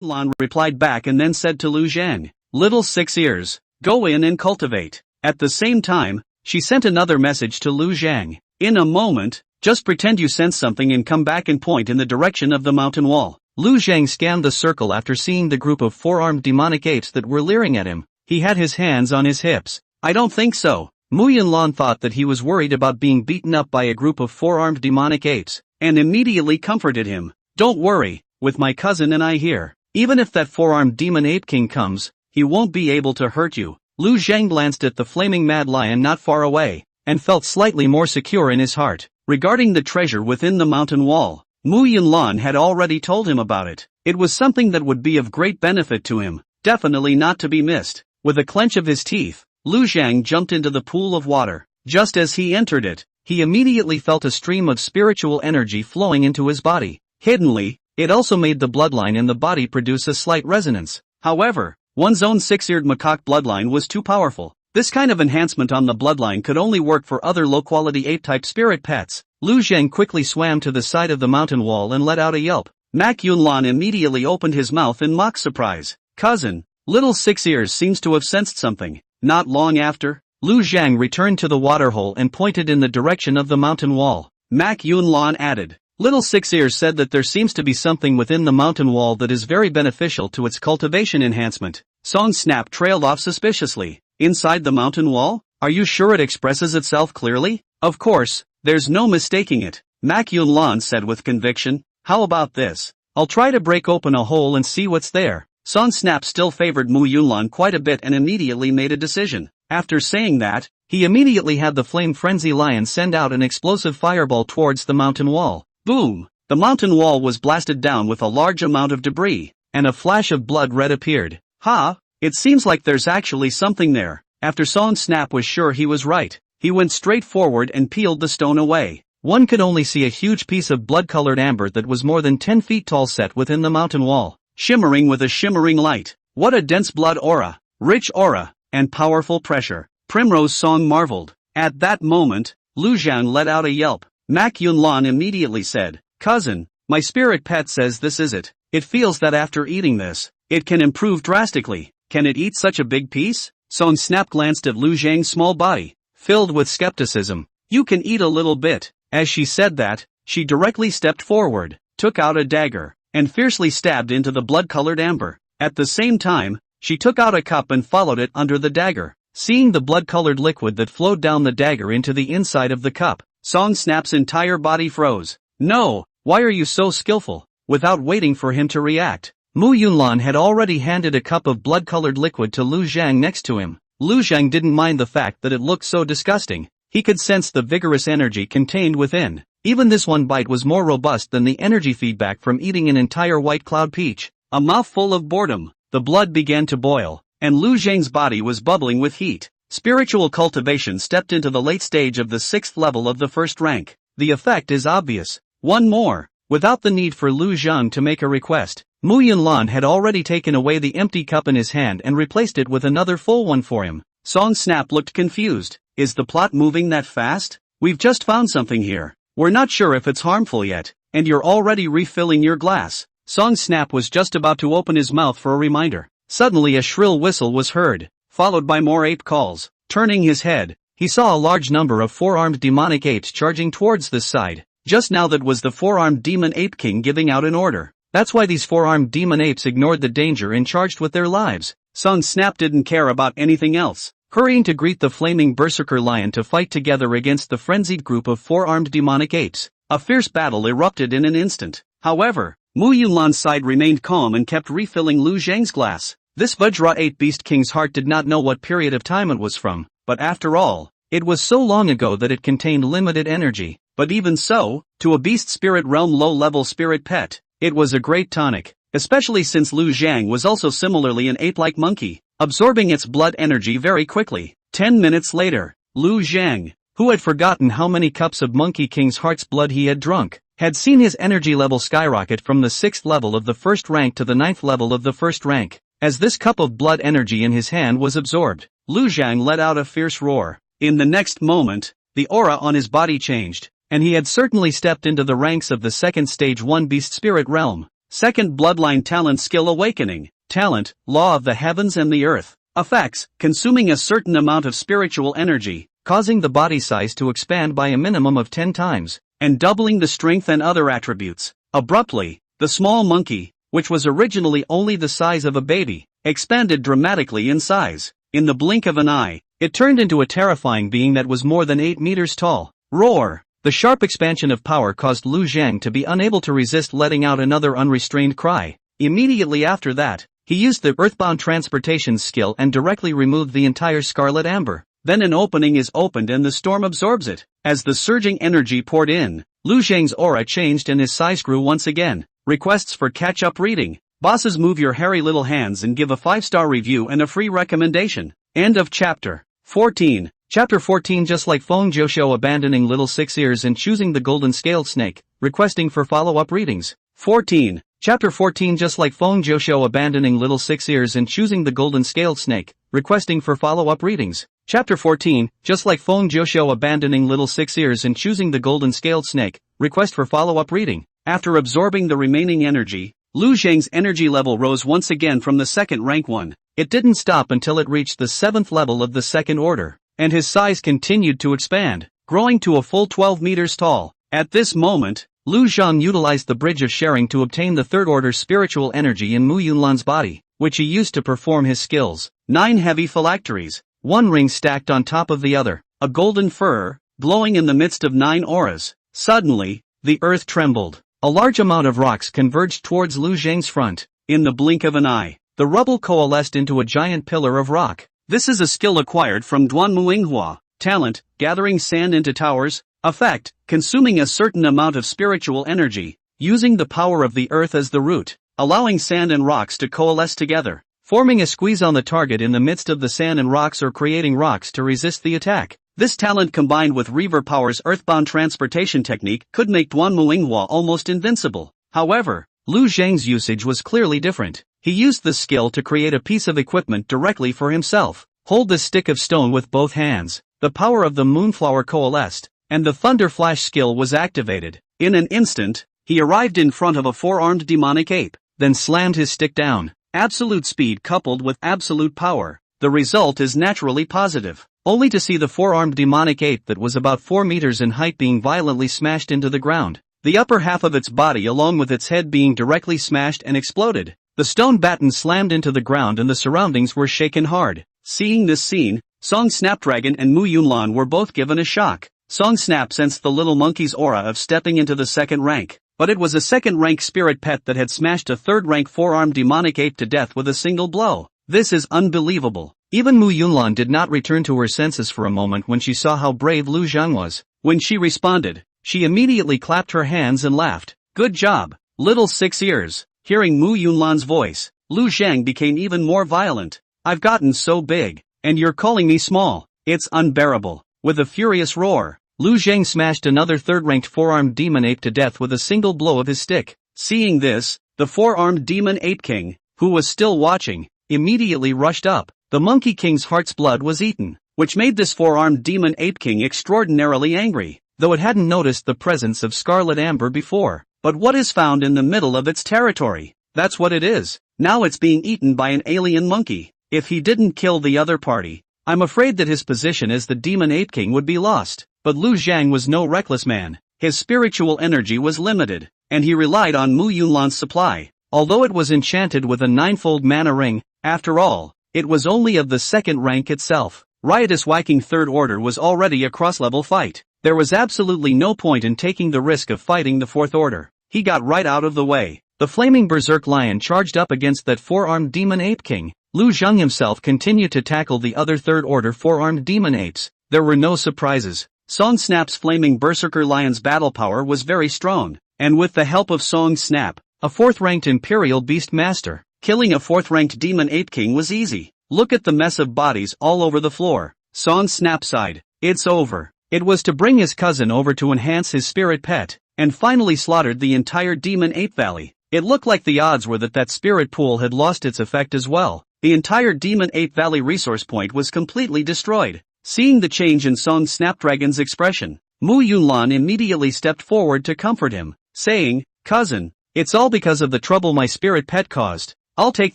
Lan replied back and then said to Lu Zhang, "Little Six Ears, go in and cultivate." At the same time, she sent another message to Lu Zhang. "In a moment, just pretend you sense something and come back and point in the direction of the mountain wall." Lu Zhang scanned the circle after seeing the group of four-armed demonic apes that were leering at him. He had his hands on his hips. "I don't think so." Mu Yunlan thought that he was worried about being beaten up by a group of four-armed demonic apes, and immediately comforted him. "Don't worry, with my cousin and I here, even if that four-armed demon ape king comes, he won't be able to hurt you." Lu Zhang glanced at the flaming mad lion not far away, and felt slightly more secure in his heart. Regarding the treasure within the mountain wall, Mu Yunlan had already told him about it. It was something that would be of great benefit to him, definitely not to be missed. With a clench of his teeth, Lu Zhang jumped into the pool of water. Just as he entered it, he immediately felt a stream of spiritual energy flowing into his body. Hiddenly, it also made the bloodline in the body produce a slight resonance. However, one's own six-eared macaque bloodline was too powerful. This kind of enhancement on the bloodline could only work for other low-quality ape-type spirit pets. Lu Zhang quickly swam to the side of the mountain wall and let out a yelp. Mak Yunlan immediately opened his mouth in mock surprise. "Cousin, Little Six Ears seems to have sensed something." Not long after, Lu Zhang returned to the waterhole and pointed in the direction of the mountain wall. Mak Yunlan added, "Little Six Ears said that there seems to be something within the mountain wall that is very beneficial to its cultivation enhancement." Song Snap trailed off suspiciously. "Inside the mountain wall? Are you sure it expresses itself clearly?" "Of course, there's no mistaking it," Mak Yunlan said with conviction. "How about this? I'll try to break open a hole and see what's there." Song Snap still favored Mu Yunlan quite a bit and immediately made a decision. After saying that, he immediately had the Flame Frenzy Lion send out an explosive fireball towards the mountain wall. Boom! The mountain wall was blasted down with a large amount of debris, and a flash of blood red appeared. "Ha! It seems like there's actually something there." After Song Snap was sure he was right, he went straight forward and peeled the stone away. One could only see a huge piece of blood-colored amber that was more than 10 feet tall set within the mountain wall, shimmering with a shimmering light. What a dense blood aura, rich aura, and powerful pressure. Primrose Song marveled. At that moment, Lu Zhang let out a yelp. Mak Yunlan immediately said, "Cousin, my spirit pet says this is it. It feels that after eating this, it can improve drastically. Can it eat such a big piece?" Song Snap glanced at Lu Zhang's small body, filled with skepticism. "You can eat a little bit." As she said that, she directly stepped forward, took out a dagger, and fiercely stabbed into the blood-colored amber. At the same time, she took out a cup and followed it under the dagger. Seeing the blood-colored liquid that flowed down the dagger into the inside of the cup, Song Snap's entire body froze. "No, why are you so skillful?" Without waiting for him to react, Mu Yunlan had already handed a cup of blood-colored liquid to Lu Zhang next to him. Lu Zhang didn't mind the fact that it looked so disgusting. He could sense the vigorous energy contained within. Even this one bite was more robust than the energy feedback from eating an entire white cloud peach. A mouthful of boredom, the blood began to boil, and Lu Zhang's body was bubbling with heat. Spiritual cultivation stepped into the late stage of the 6th level of the first rank. The effect is obvious. One more. Without the need for Lu Zhang to make a request, Mu Yunlan had already taken away the empty cup in his hand and replaced it with another full one for him. Song Snap looked confused. "Is the plot moving that fast? We've just found something here. We're not sure if it's harmful yet, and you're already refilling your glass." Song Snap was just about to open his mouth for a reminder. Suddenly a shrill whistle was heard, followed by more ape calls. Turning his head, he saw a large number of four-armed demonic apes charging towards this side. Just now that was the four-armed demon ape king giving out an order. That's why these four-armed demon apes ignored the danger and charged with their lives. Song Snap didn't care about anything else, hurrying to greet the flaming berserker lion to fight together against the frenzied group of four-armed demonic apes. A fierce battle erupted in an instant. However, Mu Yunlan's side remained calm and kept refilling Lu Zhang's glass. This Vajra 8 Beast King's heart did not know what period of time it was from, but after all, it was so long ago that it contained limited energy. But even so, to a beast spirit realm low-level spirit pet, it was a great tonic, especially since Lu Zhang was also similarly an ape-like monkey, absorbing its blood energy very quickly. 10 minutes later, Lu Zhang, who had forgotten how many cups of Monkey King's heart's blood he had drunk, had seen his energy level skyrocket from the 6th level of the first rank to the 9th level of the first rank. As this cup of blood energy in his hand was absorbed, Lu Zhang let out a fierce roar. In the next moment, the aura on his body changed, and he had certainly stepped into the ranks of the 2nd stage 1 beast spirit realm. Second bloodline talent skill awakening. Talent, law of the heavens and the earth. Effects, consuming a certain amount of spiritual energy, causing the body size to expand by a minimum of 10 times, and doubling the strength and other attributes. Abruptly, the small monkey, which was originally only the size of a baby, expanded dramatically in size. In the blink of an eye, it turned into a terrifying being that was more than 8 meters tall. Roar! The sharp expansion of power caused Lu Zhang to be unable to resist letting out another unrestrained cry. Immediately after that, he used the earthbound transportation skill and directly removed the entire scarlet amber. Then an opening is opened and the storm absorbs it. As the surging energy poured in, Lu Zhang's aura changed and his size grew once again. Requests for catch-up reading. Bosses, move your hairy little hands and give a 5-star review and a free recommendation. End of chapter 14. Chapter 14. Just like Feng Jiuxiu abandoning little 6 ears and choosing the golden scaled snake, requesting for follow-up readings. 14. Chapter 14. Just like Feng Jiuxiu abandoning little 6 ears and choosing the golden scaled snake, requesting for follow-up readings. Chapter 14. Just like Feng Jiuxiu abandoning little 6 ears and choosing the golden scaled snake, request for follow-up reading. After absorbing the remaining energy, Lu Zhang's energy level rose once again from the second rank 1. It didn't stop until it reached the 7th level of the second order, and his size continued to expand, growing to a full 12 meters tall. At this moment, Lu Zhang utilized the bridge of sharing to obtain the third order spiritual energy in Mu Yunlan's body, which he used to perform his skills. 9 heavy phylacteries, 1 ring stacked on top of the other, a golden fur, glowing in the midst of 9 auras. Suddenly, the earth trembled. A large amount of rocks converged towards Lu Zhang's front. In the blink of an eye, the rubble coalesced into a giant pillar of rock. This is a skill acquired from Duan Muinghua. Talent, gathering sand into towers. Effect, consuming a certain amount of spiritual energy, using the power of the earth as the root, allowing sand and rocks to coalesce together, forming a squeeze on the target in the midst of the sand and rocks or creating rocks to resist the attack. This talent combined with Reaver Power's earthbound transportation technique could make Duan Muinghua almost invincible. However, Lu Zhang's usage was clearly different. He used the skill to create a piece of equipment directly for himself. Hold the stick of stone with both hands. The power of the moonflower coalesced, and the thunder flash skill was activated. In an instant, he arrived in front of a 4-armed demonic ape, then slammed his stick down. Absolute speed coupled with absolute power. The result is naturally positive. Only to see the 4-armed demonic ape that was about 4 meters in height being violently smashed into the ground. The upper half of its body along with its head being directly smashed and exploded. The stone baton slammed into the ground and the surroundings were shaken hard. Seeing this scene, Song Snapdragon and Mu Yunlan were both given a shock. Song Snap sensed the little monkey's aura of stepping into the second rank, but it was a second-rank spirit pet that had smashed a third-rank 4-armed demonic ape to death with a single blow. This is unbelievable. Even Mu Yunlan did not return to her senses for a moment when she saw how brave Lu Zhang was. When she responded, she immediately clapped her hands and laughed. Good job, little 6 ears. Hearing Mu Yunlan's voice, Lu Zhang became even more violent. I've gotten so big, and you're calling me small. It's unbearable. With a furious roar, Lu Zhang smashed another third-ranked 4-armed demon ape to death with a single blow of his stick. Seeing this, the 4-armed demon ape king, who was still watching, immediately rushed up. The monkey king's heart's blood was eaten, which made this 4-armed demon ape king extraordinarily angry, though it hadn't noticed the presence of scarlet amber before. But what is found in the middle of its territory? That's what it is. Now it's being eaten by an alien monkey. If he didn't kill the other party, I'm afraid that his position as the demon ape king would be lost. But Lu Zhang was no reckless man. His spiritual energy was limited, and he relied on Mu Yunlan's supply. Although it was enchanted with a 9-fold mana ring, after all, it was only of the second rank itself. Riotous whacking third order was already a cross-level fight. There was absolutely no point in taking the risk of fighting the fourth order. He got right out of the way. The flaming berserk lion charged up against that 4-armed demon ape king. Lu Zhang himself continued to tackle the other third order 4-armed demon apes. There were no surprises. Song Snap's flaming berserker lion's battle power was very strong, and with the help of Song Snap, a 4th-ranked imperial beast master, killing a 4th-ranked demon ape king was easy. Look at the mess of bodies all over the floor. Song Snap sighed. It's over. It was to bring his cousin over to enhance his spirit pet, and finally slaughtered the entire demon ape valley. It looked like the odds were that that spirit pool had lost its effect as well. The entire demon ape valley resource point was completely destroyed. Seeing the change in Song Snapdragon's expression, Mu Yunlan immediately stepped forward to comfort him, saying, Cousin, It's all because of the trouble my spirit pet caused. I'll take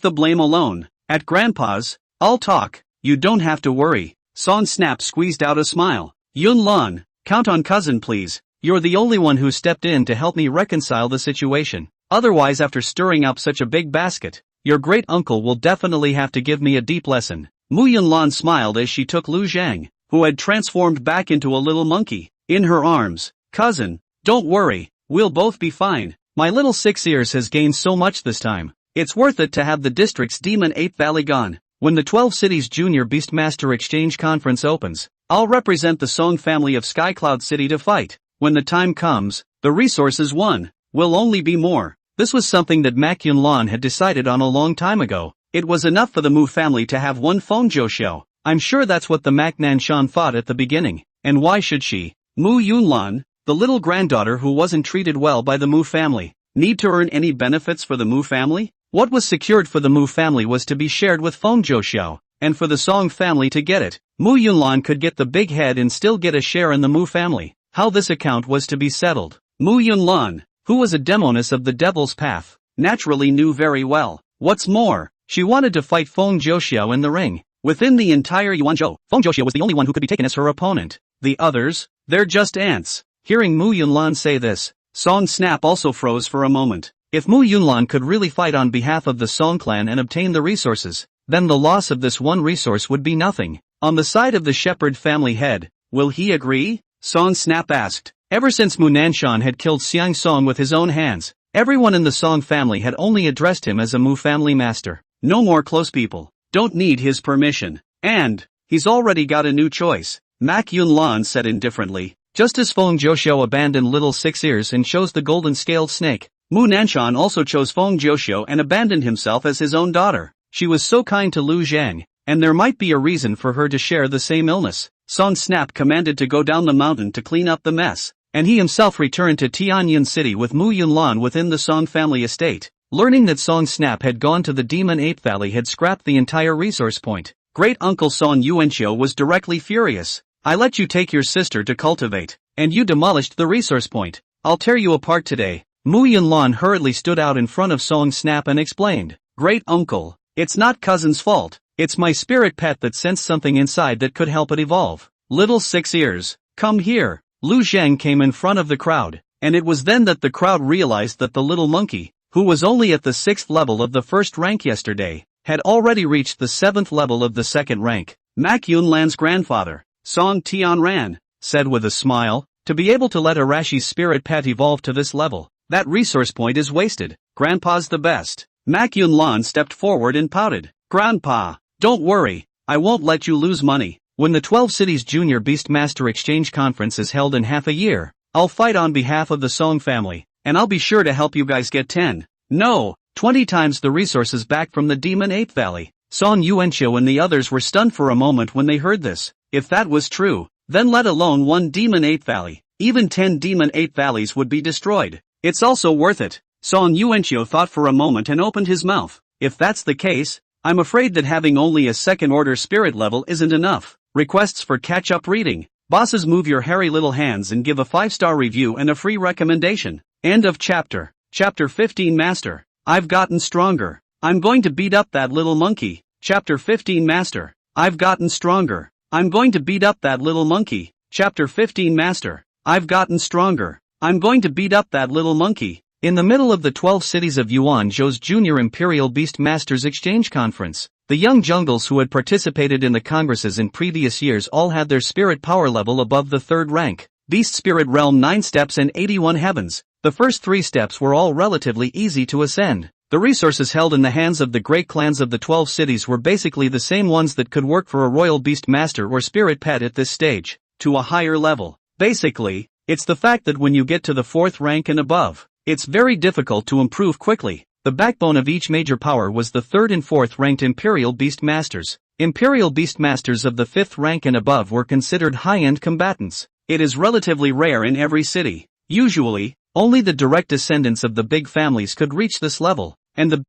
the blame alone. At Grandpa's, I'll talk. You don't have to worry. Song Snap squeezed out a smile. Yunlan, count on cousin please. You're the only one who stepped in to help me reconcile the situation. Otherwise, after stirring up such a big basket, your great uncle will definitely have to give me a deep lesson. Mu Yunlan smiled as she took Lu Zhang, who had transformed back into a little monkey, in her arms. Cousin, don't worry, we'll both be fine. My little 6 ears has gained so much this time. It's worth it to have the district's Demon Ape Valley gone. When the 12 Cities Junior Beastmaster Exchange Conference opens, I'll represent the Song family of Skycloud City to fight. When the time comes, the resources won will only be more. This was something that Mak Yunlan had decided on a long time ago. It was enough for the Mu family to have one Feng Zhou. I'm sure that's what the Mak Nanshan thought at the beginning. And why should she, Mu Yunlan, the little granddaughter who wasn't treated well by the Mu family, need to earn any benefits for the Mu family? What was secured for the Mu family was to be shared with Feng Zhou, and for the Song family to get it, Mu Yunlan could get the big head and still get a share in the Mu family. How this account was to be settled, Mu Yunlan, who was a demoness of the Devil's Path, naturally knew very well. What's more, she wanted to fight Feng Zhou in the ring. Within the entire Yuanzhou, Feng Zhou was the only one who could be taken as her opponent. The others, they're just ants. Hearing Mu Yunlan say this, Song Snap also froze for a moment. If Mu Yunlan could really fight on behalf of the Song clan and obtain the resources, then the loss of this one resource would be nothing. On the side of the Shepherd family head, will he agree? Song Snap asked. Ever since Mu Nanshan had killed Xiang Song with his own hands, everyone in the Song family had only addressed him as a Mu family master. No more close people. Don't need his permission. And, he's already got a new choice. Mak Yunlan said indifferently. Just as Feng Zhou abandoned Little 6 Ears and chose the golden-scaled snake, Mu Nanshan also chose Feng Zhou and abandoned himself as his own daughter. She was so kind to Lu Zhang, and there might be a reason for her to share the same illness. Song Snap commanded to go down the mountain to clean up the mess, and he himself returned to Tianyin City with Mu Yunlan within the Song family estate. Learning that Song Snap had gone to the Demon Ape Valley had scrapped the entire resource point. Great Uncle Song Yuanqiu was directly furious. I let you take your sister to cultivate, and you demolished the resource point. I'll tear you apart today. Mu Yunlan hurriedly stood out in front of Song Snap and explained. Great Uncle, it's not cousin's fault. It's my spirit pet that sensed something inside that could help it evolve. Little 6 Ears, come here. Lu Zhang came in front of the crowd, and it was then that the crowd realized that the little monkey, who was only at the 6th level of the 1st rank yesterday, had already reached the 7th level of the 2nd rank. Mak Yunlan's grandfather, Song Tianran, said with a smile, to be able to let Arashi's spirit pet evolve to this level, that resource point is wasted. Grandpa's the best. Mak Yunlan stepped forward and pouted. Grandpa, don't worry, I won't let you lose money. When the 12 Cities Junior Beastmaster Exchange Conference is held in half a year, I'll fight on behalf of the Song family, and I'll be sure to help you guys get 10. No, 20 times the resources back from the Demon Ape Valley. Song Yuanqiu and the others were stunned for a moment when they heard this. If that was true, then let alone one Demon Ape Valley, even 10 Demon Ape Valleys would be destroyed. It's also worth it. Song Yuanqiu thought for a moment and opened his mouth. If that's the case, I'm afraid that having only a 2nd order spirit level isn't enough. Requests for catch-up reading. Bosses, move your hairy little hands and give a 5-star review and a free recommendation. End of chapter. Chapter 15 Master. I've gotten stronger. I'm going to beat up that little monkey. Chapter 15 Master. I've gotten stronger. I'm going to beat up that little monkey. Chapter 15 Master. I've gotten stronger. I'm going to beat up that little monkey. In the middle of the 12 cities of Yuanzhou's Junior Imperial Beast Masters Exchange Conference, the young jungles who had participated in the congresses in previous years all had their spirit power level above the 3rd rank. Beast Spirit Realm 9 steps and 81 heavens. The first 3 steps were all relatively easy to ascend. The resources held in the hands of the great clans of the 12 cities were basically the same ones that could work for a royal beast master or spirit pet at this stage, to a higher level. Basically, it's the fact that when you get to the 4th rank and above, it's very difficult to improve quickly. The backbone of each major power was the 3rd and 4th ranked Imperial Beast Masters. Imperial Beast Masters of the 5th rank and above were considered high-end combatants. It is relatively rare in every city. Usually, only the direct descendants of the big families could reach this level, and the